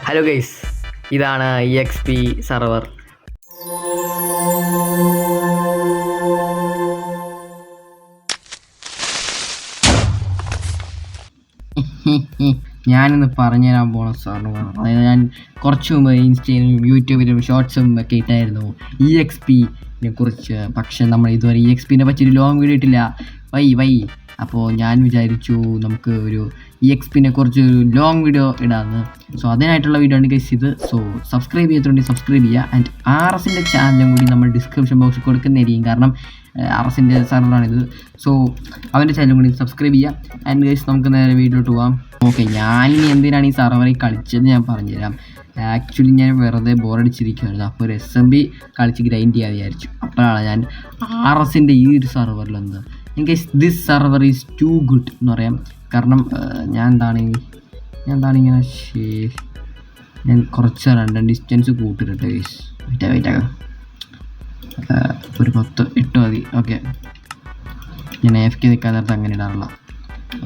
Hello guys, ഇതാണ് EXP server. ഞാനിന്ന് പറഞ്ഞുതരാൻ പോണ സർവർ, അതായത് ഞാൻ കുറച്ച് മുമ്പ് ഇൻസ്റ്റയിലും യൂട്യൂബിലും ഷോർട്സും ഒക്കെ ഇട്ടായിരുന്നു EXPനെ കുറിച്ച്. പക്ഷെ നമ്മൾ ഇതുവരെ EXPനെ പറ്റിയൊരു ലോങ് വീഡിയോ ഇട്ടില്ല. വൈ അപ്പോൾ ഞാൻ വിചാരിച്ചു നമുക്ക് ഒരു EXPനെ കുറിച്ച് ഒരു ലോങ് വീഡിയോ ഇടാമെന്ന്. സോ അതിനായിട്ടുള്ള വീഡിയോ ആണ് ഗൈസ് ഇത്. സോ സബ്സ്ക്രൈബ് ചെയ്തിട്ടുണ്ടെങ്കിൽ സബ്സ്ക്രൈബ് ചെയ്യുക. ആൻഡ് RSൻ്റെ ചാനലും കൂടി നമ്മൾ ഡിസ്ക്രിപ്ഷൻ ബോക്സിൽ കൊടുക്കുന്നതായിരിക്കും, കാരണം RSൻ്റെ സർവറാണിത്. സോ അവൻ്റെ ചാനലും കൂടി സബ്സ്ക്രൈബ് ചെയ്യുക. ആൻഡ് ഗൈസ് നമുക്ക് നേരെ വീഡിയോട്ട് പോകാം. ഓക്കെ, ഞാനിനി എന്തിനാണ് ഈ സർവറിൽ കളിച്ചതെന്ന് ഞാൻ പറഞ്ഞുതരാം. ആക്ച്വലി ഞാൻ വെറുതെ ബോറടിച്ചിരിക്കുകയായിരുന്നു. അപ്പോൾ ഒരു SMB കളിച്ച് ഗ്രൈൻഡ് ചെയ്യാൻ വിചാരിച്ചു. അപ്പോഴാണ് ഞാൻ RSൻ്റെ ഈ ഒരു സർവറിൽ വന്നത്. എനിക്ക് this server is too good എന്ന് പറയാം. കാരണം ഞാൻ എന്താണ് ഇങ്ങനെ ഞാൻ കുറച്ച് റണ്ടൻ ഡിസ്റ്റൻസ് കൂട്ടിട്ട് ഗൈസ് വെയിറ്റാക്കാം. ഒരു 8 മതി. ഓക്കെ, ഞാൻ AFK നിൽക്കാൻ നേരത്ത് അങ്ങനെ ഇടാറില്ല.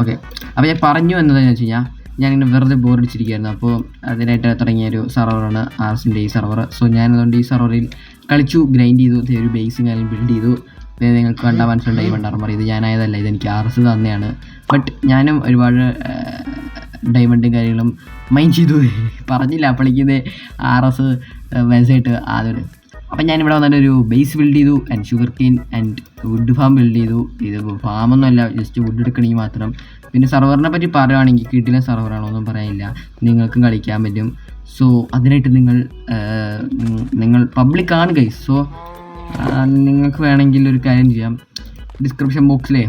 ഓക്കെ, അപ്പോൾ ഞാൻ പറഞ്ഞു എന്നതെന്ന് വെച്ച് കഴിഞ്ഞാൽ ഞാനിങ്ങനെ വെറുതെ ബോറടിച്ചിരിക്കുകയായിരുന്നു. അപ്പോൾ അതിനായിട്ട് തുടങ്ങിയൊരു സർവറാണ് RSൻ്റെ ഈ സർവർ. സോ ഞാനതുകൊണ്ട് ഈ സർവറിൽ കളിച്ചു, ഗ്രൈൻഡ് ചെയ്തു, ഒരു ബേസും കാര്യം ബിൽഡ് ചെയ്തു. നിങ്ങൾക്ക് കണ്ടാൽ മനസ്സിലുണ്ട് ഡയമണ്ട് ആർമർ ഇത് ഞാനായതല്ല, ഇതെനിക്ക് RS തന്നെയാണ്. ബട്ട് ഞാനും ഒരുപാട് ഡയമണ്ടും കാര്യങ്ങളും മൈൻഡ് ചെയ്തു. പറഞ്ഞില്ല അപ്പോഴേക്കും RS വെബ്സൈറ്റ് ആദ്യം. അപ്പം ഞാനിവിടെ വന്നിട്ട് ഒരു ബേസ് ബിൽഡ് ചെയ്തു, and sugar cane and wood farm build ചെയ്തു. ഇത് ഫാമൊന്നുമല്ല, ജസ്റ്റ് വുഡ് എടുക്കണമെങ്കിൽ മാത്രം. പിന്നെ സർവറിനെ പറ്റി പറയുകയാണെങ്കിൽ കിട്ടിയ സർവറാണോ ഒന്നും പറയാനില്ല, നിങ്ങൾക്കും കളിക്കാൻ പറ്റും. സോ അതിനായിട്ട് നിങ്ങൾ പബ്ലിക്കാണ് ഗൈസ്. സോ നിങ്ങൾക്ക് വേണമെങ്കിൽ ഒരു കാര്യം ചെയ്യാം, ഡിസ്ക്രിപ്ഷൻ ബോക്സിലെ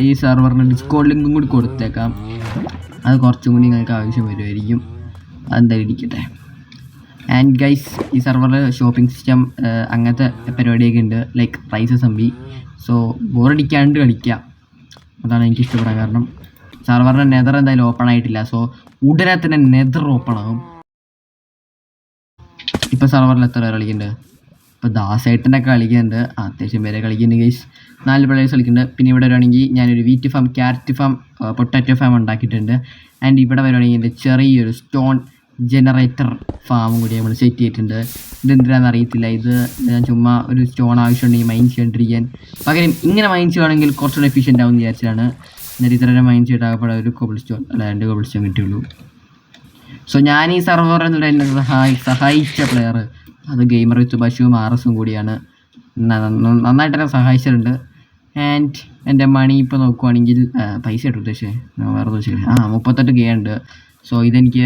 ഈ സർവറിന് ഡിസ്കോഡ് ലിങ്കും കൂടി കൊടുത്തേക്കാം. അത് കുറച്ചും കൂടി നിങ്ങൾക്ക് ആവശ്യം വരുമായിരിക്കും, അതെന്തായാലും ഇരിക്കട്ടെ. ആൻഡ് ഗൈസ്, ഈ സർവറിൽ ഷോപ്പിംഗ് സിസ്റ്റം അങ്ങനത്തെ പരിപാടിയൊക്കെ ഉണ്ട്, ലൈക്ക് പ്രൈസസ് SMB. സോ ബോറടിക്കാണ്ട് കളിക്കുക, അതാണ് എനിക്കിഷ്ടപ്പെടാൻ. കാരണം സർവറിൻ്റെ നെതർ എന്തായാലും ഓപ്പൺ ആയിട്ടില്ല. സോ ഉടനെ തന്നെ നെതർ ഓപ്പൺ ആകും. ഇപ്പോൾ സർവറിൽ എത്ര പേര് കളിക്കുന്നുണ്ട്? ഇപ്പോൾ ദാസേട്ടനൊക്കെ കളിക്കുന്നുണ്ട്, അത്യാവശ്യം പേരെ കളിക്കുന്നുണ്ട് ഗൈസ്. 4 പ്ലേയേഴ്സ് കളിക്കുന്നുണ്ട്. പിന്നെ ഇവിടെ വരുവാണെങ്കിൽ ഞാനൊരു wheat farm, carrot farm, potato farm ഉണ്ടാക്കിയിട്ടുണ്ട്. ആൻഡ് ഇവിടെ വരുവാണെങ്കിൽ എൻ്റെ ചെറിയൊരു സ്റ്റോൺ ജനറേറ്റർ ഫാമും കൂടി നമ്മൾ സെറ്റ് ചെയ്തിട്ടുണ്ട്. ഇതെന്തിനാണെന്ന് അറിയത്തില്ല, ഇത് ഞാൻ ചുമ്മാ ഒരു സ്റ്റോൺ ആവശ്യമുണ്ടെങ്കിൽ മൈൻ ചെയ്യാണ്ടിരിക്കാൻ പകരം ഇങ്ങനെ മൈൻ ചെയ്യുകയാണെങ്കിൽ കുറച്ചുകൂടെ എഫിഷ്യൻ്റ് ആവും വിചാരിച്ചാണ്. എന്നിട്ട് ഇത്ര മൈൻ ചെയ്തിട്ടാകപ്പെടെ ഒരു കോബിൾ സ്റ്റോൺ അല്ല 2 കോബിൾ സ്റ്റോൺ കിട്ടിയുള്ളൂ. സോ ഞാൻ ഈ സർവർ എന്നുള്ള എന്നെ സഹായിച്ച പ്ലെയർ അത് ഗെയിമർ വിത്ത് ബഷുവും RSും കൂടിയാണ്. നന്നായിട്ട് എന്നെ സഹായിച്ചിട്ടുണ്ട്. ആൻഡ് എൻ്റെ മണി ഇപ്പോൾ നോക്കുവാണെങ്കിൽ പൈസ ഇട്ട് ഉദ്ദേശിച്ചത് വേറെ ഉദ്ദേശിച്ചില്ല, 38K ഉണ്ട്. സോ ഇതെനിക്ക്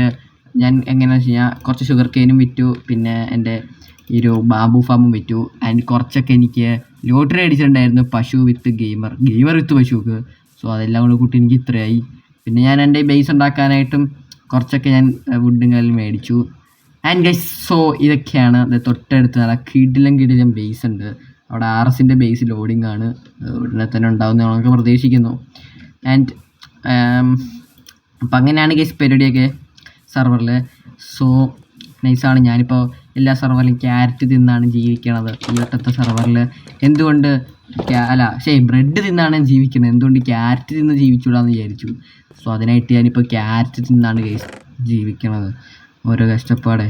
ഞാൻ എങ്ങനെയാണെന്ന് വെച്ച് കഴിഞ്ഞാൽ കുറച്ച് ഷുഗർ കെയിനും വിറ്റു, പിന്നെ എൻ്റെ ഈ ഒരു ബാബു ഫാമും വിറ്റു. ആൻഡ് കുറച്ചൊക്കെ എനിക്ക് ലോട്ടറി അടിച്ചിട്ടുണ്ടായിരുന്നു പശു വിത്ത് ഗെയിമർ വിത്ത് പശുക്ക്. സോ അതെല്ലാം കൂടെ കൂട്ടി എനിക്ക് ഇത്രയായി. പിന്നെ ഞാൻ എൻ്റെ ബേസ് ഉണ്ടാക്കാനായിട്ടും കുറച്ചൊക്കെ ഞാൻ വുഡും കാലിൽ മേടിച്ചു. ആൻഡ് ഗൈസ്, സോ ഇതൊക്കെയാണ്. തൊട്ടടുത്ത് നല്ല കിടിലം ബേസ് ഉണ്ട്. അവിടെ RSൻ്റെ ബേസ് ലോഡിംഗ് ആണ്, ഉടനെ തന്നെ ഉണ്ടാവുമെന്ന് നമുക്ക് പ്രതീക്ഷിക്കുന്നു. ആൻഡ് അപ്പം അങ്ങനെയാണ് ഗൈസ് പരിപാടിയൊക്കെ സർവറിൽ. സോ നൈസാണ്. ഞാനിപ്പോൾ എല്ലാ സർവറിലും ക്യാരറ്റ് തിന്നാണ് ജീവിക്കണത്. ഈ വട്ടത്തെ സർവറിൽ എന്തുകൊണ്ട് ബ്രെഡ് തിന്നാണ് ജീവിക്കുന്നത്, എന്തുകൊണ്ട് ക്യാരറ്റ് തിന്ന് ജീവിച്ചുകൂടാന്ന് വിചാരിച്ചു. സോ അതിനായിട്ട് ഞാനിപ്പോൾ ക്യാരറ്റ് തിന്നാണ് ഗൈസ് ജീവിക്കണത്. ഓരോ കഷ്ടപ്പാടെ.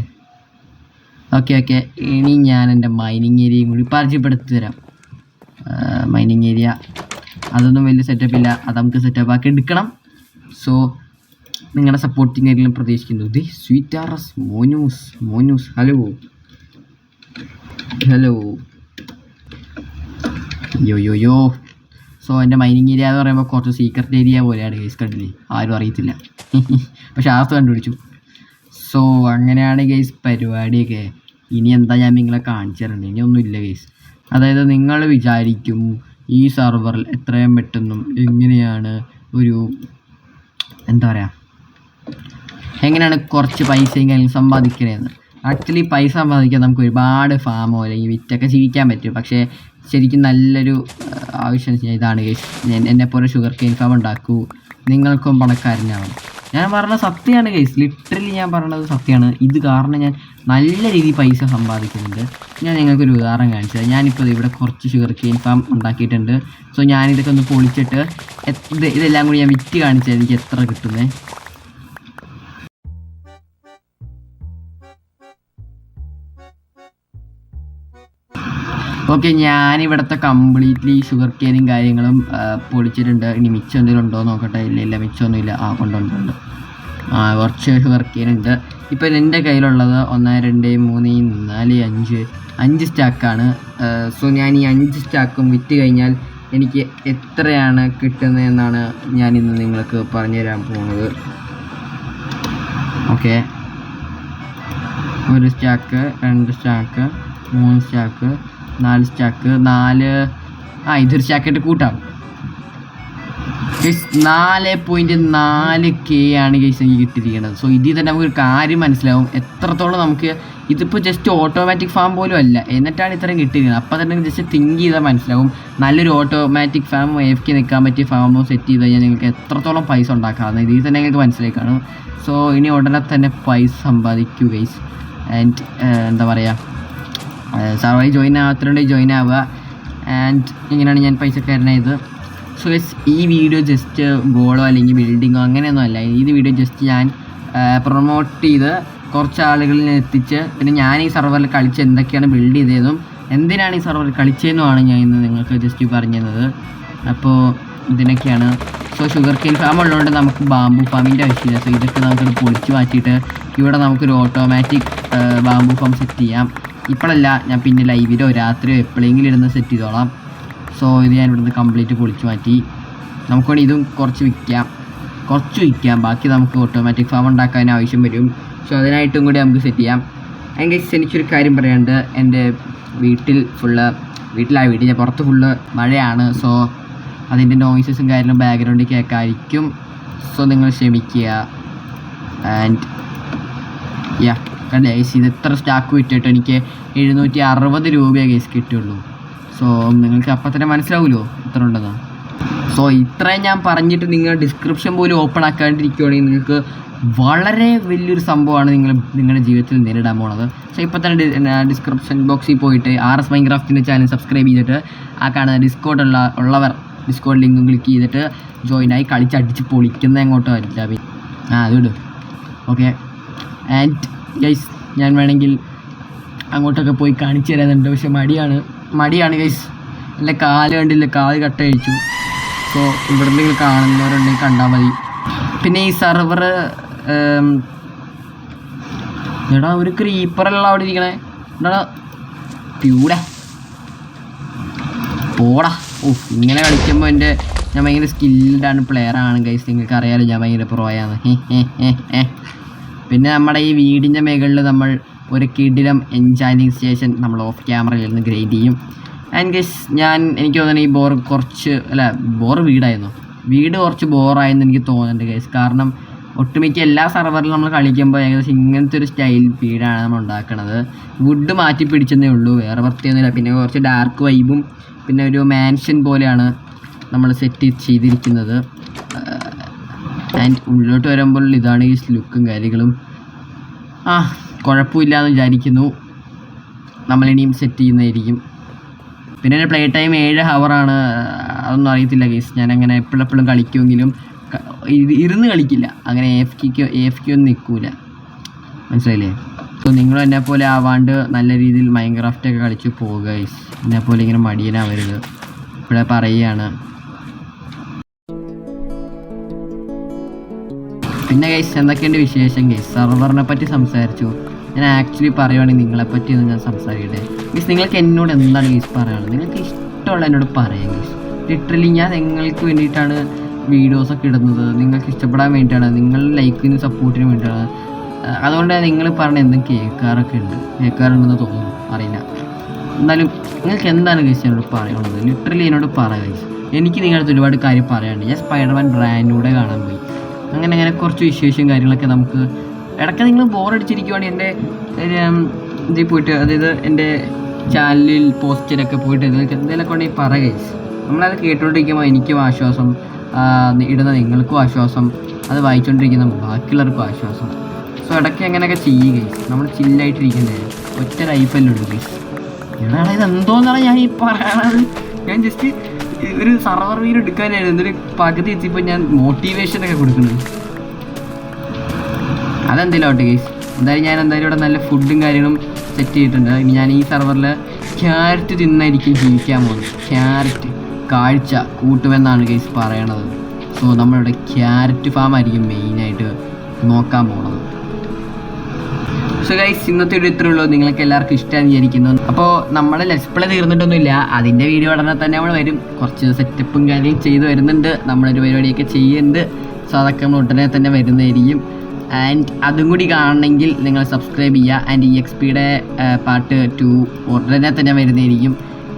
ഓക്കെ, ഇനി ഞാൻ എൻ്റെ മൈനിങ് ഏരിയയും കൂടി പരിചയപ്പെടുത്തി തരാം. മൈനിങ് ഏരിയ അതൊന്നും വലിയ സെറ്റപ്പില്ല, അത് നമുക്ക് സെറ്റപ്പാക്കി എടുക്കണം. സോ നിങ്ങളുടെ സപ്പോർട്ടിങ് ആയിരിക്കും പ്രതീക്ഷിക്കുന്നു. ദി സ്വീറ്റ് RS മോനൂസ് ഹലോ യോ. സോ എൻ്റെ മൈനിങ് ഏരിയ എന്ന് പറയുമ്പോൾ കുറച്ച് സീക്രട്ട് ഏരിയ പോലെയാണ് ഗൈസ്, കണ്ടില്ലേ? ആരും അറിയത്തില്ല, പക്ഷെ RS കണ്ടുപിടിച്ചു. സോ അങ്ങനെയാണ് ഗൈസ് പരിപാടിയൊക്കെ. ഇനി എന്താ ഞാൻ നിങ്ങളെ കാണിച്ചു തരണ്ടേ? ഇനിയൊന്നുമില്ല ഗൈസ്. അതായത് നിങ്ങൾ വിചാരിക്കും ഈ സർവറിൽ എത്രയും പെട്ടെന്നും എങ്ങനെയാണ് എങ്ങനെയാണ് കുറച്ച് പൈസയും കാര്യങ്ങളും സമ്പാദിക്കണേന്ന്. ആക്ച്വലി പൈസ സമ്പാദിക്കാൻ നമുക്ക് ഒരുപാട് ഫാമോ അല്ലെങ്കിൽ വിറ്റൊക്കെ ജീവിക്കാൻ പറ്റും. പക്ഷേ ശരിക്കും നല്ലൊരു ആവശ്യം ഇതാണ് ഗൈസ്. എന്നെപ്പോലെ ഷുഗർ കെയിൻ ഫാം ഉണ്ടാക്കൂ, നിങ്ങൾക്കും പണക്കാരനാവും. ഞാൻ പറഞ്ഞത് സത്യമാണ് ഗൈസ്, ലിറ്ററലി ഞാൻ പറഞ്ഞത് സത്യമാണ്. ഇത് കാരണം ഞാൻ നല്ല രീതിയിൽ പൈസ സമ്പാദിക്കുന്നുണ്ട്. ഞാൻ നിങ്ങൾക്കൊരു ഉദാഹരണം കാണിച്ചത്. ഞാനിപ്പോൾ ഇവിടെ കുറച്ച് ഷുഗർ കെയിൻ ഫാം ഉണ്ടാക്കിയിട്ടുണ്ട്. സോ ഞാനിതൊക്കെ ഒന്ന് പൊളിച്ചിട്ട് ഇതെല്ലാം കൂടി ഞാൻ വിറ്റ് കാണിച്ചാൽ എനിക്ക് എത്ര കിട്ടുന്നത്. ഓക്കെ, ഞാനിവിടുത്തെ കംപ്ലീറ്റ്ലി ഷുഗർ കെയിനും കാര്യങ്ങളും പൊളിച്ചിട്ടുണ്ട്. ഇനി മിച്ചം എന്തെങ്കിലും ഉണ്ടോ നോക്കട്ടെ. ഇല്ല മിച്ചമൊന്നുമില്ല. കൊണ്ടുണ്ട്. കുറച്ച് ഷുഗർ കെയിനുണ്ട്. ഇപ്പം എൻ്റെ കയ്യിലുള്ളത് 1 2 3 4 5 സ്റ്റാക്കാണ്. സോ ഞാൻ ഈ 5 സ്റ്റാക്കും വിറ്റ് കഴിഞ്ഞാൽ എനിക്ക് എത്രയാണ് കിട്ടുന്നതെന്നാണ് ഞാനിന്ന് നിങ്ങൾക്ക് പറഞ്ഞു തരാൻ പോകുന്നത്. Okay, 1 stack, 2 stack, 3 stack, 4 stack, 4 ഇതൊരു സ്റ്റാക്കായിട്ട് കൂട്ടാം. 4.4K ആണ് ഗൈസ് എനിക്ക് കിട്ടിയിരിക്കുന്നത്. സോ ഇതിൽ തന്നെ നമുക്കൊരു കാര്യം മനസ്സിലാവും എത്രത്തോളം നമുക്ക് ഇതിപ്പോൾ ജസ്റ്റ് ഓട്ടോമാറ്റിക് ഫാം പോലും അല്ല, എന്നിട്ടാണ് ഇത്രയും കിട്ടിയിരിക്കുന്നത്. അപ്പോൾ തന്നെ ജസ്റ്റ് തിങ്ക് ചെയ്താൽ മനസ്സിലാവും നല്ലൊരു ഓട്ടോമാറ്റിക് ഫാം AFK നിൽക്കാൻ പറ്റിയ ഫാമോ സെറ്റ് ചെയ്ത് കഴിഞ്ഞാൽ നിങ്ങൾക്ക് എത്രത്തോളം പൈസ ഉണ്ടാക്കാമെന്ന് ഇതിൽ തന്നെ നിങ്ങൾക്ക് മനസ്സിലായി കാണും. സോ ഇനി ഉടനെ തന്നെ പൈസ സമ്പാദിക്കൂ ഗൈസ്. ആൻഡ് എന്താ പറയുക, സർവൈവ് ജോയിൻ ആവാത്തതുകൊണ്ട് ജോയിൻ ആവുക. ആൻഡ് ഇങ്ങനെയാണ് ഞാൻ പൈസക്കാരനായത്. സോ ഗൈസ്, ഈ വീഡിയോ ജസ്റ്റ് ഗോളോ അല്ലെങ്കിൽ ബിൽഡിങ്ങോ അങ്ങനെയൊന്നും അല്ല. ഈ വീഡിയോ ജസ്റ്റ് ഞാൻ പ്രൊമോട്ട് ചെയ്ത് കുറച്ച് ആളുകളിൽ എത്തിച്ച്, പിന്നെ ഞാൻ ഈ സർവറിൽ കളിച്ച് എന്തൊക്കെയാണ് ബിൽഡ് ചെയ്തതെന്നും എന്തിനാണ് ഈ സർവറിൽ കളിച്ചതെന്നുമാണ് ഞാൻ ഇന്ന് നിങ്ങൾക്ക് ജസ്റ്റ് പറഞ്ഞു തന്നത്. അപ്പോൾ ഇതിനൊക്കെയാണ്. സോ ഷുഗർ കെയിൻ ഫാം ഉള്ളതുകൊണ്ട് നമുക്ക് ബാംബു ഫാമിൻ്റെ ആവശ്യമില്ല. സോ ഇതൊക്കെ നമുക്കൊരു പൊളിച്ച് മാറ്റിയിട്ട് ഇവിടെ നമുക്കൊരു ഓട്ടോമാറ്റിക് ബാംബു ഫാം സെറ്റ് ചെയ്യാം. ഇപ്പോഴല്ല, ഞാൻ പിന്നെ ലൈവിലോ രാത്രിയോ എപ്പോഴെങ്കിലും ഇരുന്ന് സെറ്റ് ചെയ്തോളാം. സോ ഇത് ഞാൻ ഇവിടുന്ന് കംപ്ലീറ്റ് പൊളിച്ച് മാറ്റി. നമുക്ക് വേണ്ടി ഇതും കുറച്ച് വിൽക്കാം. ബാക്കി നമുക്ക് ഓട്ടോമാറ്റിക് ഫാം ഉണ്ടാക്കാൻ ആവശ്യം വരും. സോ അതിനായിട്ടും കൂടി നമുക്ക് സെറ്റ് ചെയ്യാം. അതിൻ്റെ എനിക്കൊരു കാര്യം പറയാനുണ്ട്. എൻ്റെ വീട്ടിൽ പുറത്ത് ഫുള്ള് മഴയാണ്. സോ അതിൻ്റെ നോയ്സസും കാര്യങ്ങളും ബാക്ക്ഗ്രൗണ്ടിൽ കേൾക്കാമായിരിക്കും. സോ നിങ്ങൾ ക്ഷമിക്കുക. ആൻഡ് കണ്ടേ ഗൈസ്, ഇത് എത്ര സ്റ്റാക്ക് വിറ്റിട്ട് എനിക്ക് 760 രൂപയെ ഗൈസ് കിട്ടുള്ളൂ. സോ നിങ്ങൾക്ക് അപ്പം തന്നെ മനസ്സിലാവുമല്ലോ എത്ര ഉണ്ടെന്ന്. സോ ഇത്രയും ഞാൻ പറഞ്ഞിട്ട് നിങ്ങൾ ഡിസ്ക്രിപ്ഷൻ പോലും ഓപ്പൺ ആക്കാണ്ടിരിക്കുകയാണെങ്കിൽ നിങ്ങൾക്ക് വളരെ വലിയൊരു സംഭവമാണ് നിങ്ങളുടെ ജീവിതത്തിൽ നേരിടാൻ പോണത്. സോ ഇപ്പോൾ തന്നെ ഡിസ്ക്രിപ്ഷൻ ബോക്സിൽ പോയിട്ട് RS മൈൻക്രാഫ്റ്റിൻ്റെ ചാനൽ സബ്സ്ക്രൈബ് ചെയ്തിട്ട് കാണുന്ന ഉള്ളവർ ഡിസ്കോഡ് ലിങ്കും ക്ലിക്ക് ചെയ്തിട്ട് ജോയിനായി കളിച്ചടിച്ച് പൊളിക്കുന്ന എങ്ങോട്ടോ വരില്ല. അതിടും. ഓക്കെ, ആൻഡ് ഗൈസ്, ഞാൻ വേണമെങ്കിൽ അങ്ങോട്ടൊക്കെ പോയി കാണിച്ചു തരാനുണ്ട്. പക്ഷെ മടിയാണ് ഗൈസ്. എൻ്റെ കാല് കണ്ടില്ല, കാല് കട്ടഴിച്ചു. സോ ഇവിടെ നിങ്ങൾ കാണുന്നവരുണ്ടെങ്കിൽ കണ്ടാൽ മതി. പിന്നെ ഈ സർവർ എടാ ഒരു ക്രീപ്പറല്ല അവിടെ ഇരിക്കണേ. എടാ പോടാ. ഇങ്ങനെ കളിക്കുമ്പോൾ ഞാൻ ഭയങ്കര സ്കിൽഡാണ് പ്ലെയറാണ് ഗൈസ്. നിങ്ങൾക്ക് അറിയാലോ ഞാൻ ഭയങ്കര പ്രോയാണ്. പിന്നെ നമ്മുടെ ഈ വീടിൻ്റെ മുകളിൽ നമ്മൾ ഒരു കിടിലം എൻചാൻറ്റിങ് സ്റ്റേഷൻ നമ്മൾ ഓഫ് ക്യാമറയിൽ നിന്ന് ഗ്രൈൻഡ് ചെയ്യും. ആൻഡ് ഗൈസ്, എനിക്ക് തോന്നുന്നു ഈ വീട് കുറച്ച് ബോറായെന്ന് എനിക്ക് തോന്നുന്നുണ്ട് ഗൈസ്. കാരണം ഒട്ടുമിക്ക എല്ലാ സർവറിലും നമ്മൾ കളിക്കുമ്പോൾ ഏകദേശം ഇങ്ങനത്തെ ഒരു സ്റ്റൈൽ വീടാണ് നമ്മൾ ഉണ്ടാക്കുന്നത്. വുഡ് മാറ്റി പിടിച്ചെന്നേ ഉള്ളൂ, വേറെ പ്രത്യേകമൊന്നുമില്ല. പിന്നെ കുറച്ച് ഡാർക്ക് വൈബും പിന്നെ ഒരു മാൻഷൻ പോലെയാണ് നമ്മൾ സെറ്റ് ചെയ്തിരിക്കുന്നത്. ആൻഡ് ഉള്ളിലോട്ട് വരുമ്പോൾ ഇതാണ് ഈ ലുക്കും കാര്യങ്ങളും. കുഴപ്പമില്ല എന്ന് വിചാരിക്കുന്നു. നമ്മളിനിയും സെറ്റ് ചെയ്യുന്നതായിരിക്കും. പിന്നെ എൻ്റെ പ്ലേ ടൈം 7 ഹവറാണ്. അതൊന്നും അറിയത്തില്ല ഗൈസ്. ഞാനങ്ങനെ എപ്പോഴെപ്പോഴും കളിക്കുമെങ്കിലും ഇരുന്ന് കളിക്കില്ല. അങ്ങനെ AFK ഒന്നും നിൽക്കില്ല, മനസ്സിലായില്ലേ? സോ നിങ്ങളും എന്നെപ്പോലെ ആവാണ്ട് നല്ല രീതിയിൽ മൈൻക്രാഫ്റ്റൊക്കെ കളിച്ച് പോവുക ഗൈസ്. എന്നെപ്പോലെ ഇങ്ങനെ മടിയനാവരുത്, ഇവിടെ പറയുകയാണ്. പിന്നെ ഗൈസ്, എന്തൊക്കെയുണ്ട് വിശേഷം ഗൈസ്? സർവറിനെ പറ്റി സംസാരിച്ചു. ഞാൻ ആക്ച്വലി പറയുവാണെങ്കിൽ നിങ്ങളെപ്പറ്റിയൊന്നും ഞാൻ സംസാരിക്കട്ടെ ഗൈസ്. നിങ്ങൾക്ക് എന്നോട് എന്താണ് ഗൈസ് പറയാനുള്ളത്? നിങ്ങൾക്ക് ഇഷ്ടമുള്ള എന്നോട് പറയാം ഗൈസ്. ലിറ്ററലി ഞാൻ നിങ്ങൾക്ക് വേണ്ടിയിട്ടാണ് വീഡിയോസൊക്കെ ഇടുന്നത്. നിങ്ങൾക്ക് ഇഷ്ടപ്പെടാൻ വേണ്ടിയിട്ടാണ്, നിങ്ങളുടെ ലൈക്കിനും സപ്പോർട്ടിനും വേണ്ടിയിട്ടാണ്. അതുകൊണ്ട് നിങ്ങൾ പറഞ്ഞ എന്തും കേൾക്കാറുണ്ടെന്ന് തോന്നുന്നു, അറിയില്ല. എന്നാലും നിങ്ങൾക്ക് എന്താണ് ഗൈസ് എന്നോട് പറയാനുള്ളത്? ലിറ്ററലി എന്നോട് പറയാം ഗൈസ്. എനിക്ക് നിങ്ങളുടെ ഒരുപാട് കാര്യം പറയാനുണ്ട്. ഞാൻ സ്പൈഡർമാൻ ബ്രാൻഡിലൂടെ കാണാൻ പോയി. അങ്ങനെ കുറച്ച് വിശേഷം കാര്യങ്ങളൊക്കെ നമുക്ക് ഇടയ്ക്ക് നിങ്ങൾ ബോറടിച്ചിരിക്കുവാണെങ്കിൽ എൻ്റെ ഇതിൽ പോയിട്ട്, അതായത് എൻ്റെ ചാനലിൽ പോസ്റ്ററൊക്കെ പോയിട്ട് നിങ്ങൾക്ക് എന്തെങ്കിലുമൊക്കെ ഉണ്ടെങ്കിൽ പറയുക ഗൈസ്. നമ്മളത് കേട്ടുകൊണ്ടിരിക്കുമ്പോൾ എനിക്കും ആശ്വാസം, ഇടുന്ന നിങ്ങൾക്കും ആശ്വാസം, അത് വായിച്ചുകൊണ്ടിരിക്കുന്ന ബാക്കിയുള്ളവർക്കും ആശ്വാസം. സോ ഇടയ്ക്ക് അങ്ങനെയൊക്കെ ചെയ്യുക ഗൈസ്. നമ്മൾ ചില്ലായിട്ടിരിക്കുന്നത് ഒറ്റ ലൈഫല്ലേ ഉള്ളൂ ഗൈസ്. എന്താണ് ഇതെന്തോന്നാണ് ഞാൻ ഈ പറയണത്? ഞാൻ ജസ്റ്റ് ഒരു സർവർ വീഡിയോ എടുക്കാനായിരുന്നു. എന്തൊരു പകുതി എത്തിയപ്പോൾ ഞാൻ മോട്ടിവേഷനൊക്കെ കൊടുക്കുന്നത്. അതെന്തെങ്കിലും ആവട്ടെ ഗൈസ്. എന്തായാലും ഞാൻ ഇവിടെ നല്ല ഫുഡും കാര്യങ്ങളും സെറ്റ് ചെയ്തിട്ടുണ്ട്. ഇനി ഞാൻ ഈ സർവറിൽ ക്യാരറ്റ് തിന്നായിരിക്കും ജീവിക്കാൻ പോകുന്നത്. ക്യാരറ്റ് കാഴ്ച കൂട്ടുമെന്നാണ് ഗൈസ് പറയണത്. സോ നമ്മളിവിടെ ക്യാരറ്റ് ഫാം ആയിരിക്കും മെയിനായിട്ട് നോക്കാൻ പോകുന്നത്. സോ ഗൈസ് ഇന്നത്തെ വീഡിയോ ഇത്രയേ ഉള്ളൂ. നിങ്ങൾക്ക് എല്ലാവർക്കും ഇഷ്ടമാണെന്ന് വിചാരിക്കുന്നു. അപ്പോൾ നമ്മുടെ ലെറ്റ്സ് പ്ലേ തീർന്നിട്ടൊന്നുമില്ല, അതിൻ്റെ വീഡിയോ ഉടനെ തന്നെ നമ്മൾ വരും. കുറച്ച് സെറ്റപ്പും കാര്യം ചെയ്ത് വരുന്നുണ്ട്, നമ്മളൊരു പരിപാടിയൊക്കെ ചെയ്യുന്നുണ്ട്. സോ അതൊക്കെ നമ്മൾ ഉടനെ തന്നെ വരുന്നതായിരിക്കും. ആൻഡ് അതും കൂടി കാണണമെങ്കിൽ നിങ്ങൾ സബ്സ്ക്രൈബ് ചെയ്യുക. ആൻഡ് EXPയുടെ പാർട്ട് 2 ഉടനെ തന്നെ വരുന്നതായിരിക്കും.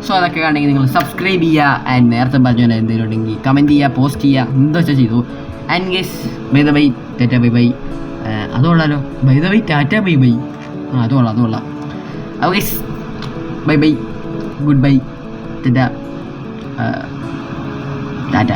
സോ അതൊക്കെ കാണണമെങ്കിൽ നിങ്ങൾ സബ്സ്ക്രൈബ് ചെയ്യുക. ആൻഡ് നേരത്തെ പറഞ്ഞ എന്തെങ്കിലും ഉണ്ടെങ്കിൽ കമൻറ്റ് ചെയ്യുക, പോസ്റ്റ് ചെയ്യുക, എന്താ വെച്ചാൽ ചെയ്തു. And guys by the by, tata bye bye. അതുകൊള്ളാലോ, by the by tata bye bye. അതുകൊള്ളാം. അപ്പോൾ guys bye bye, goodbye, Tata.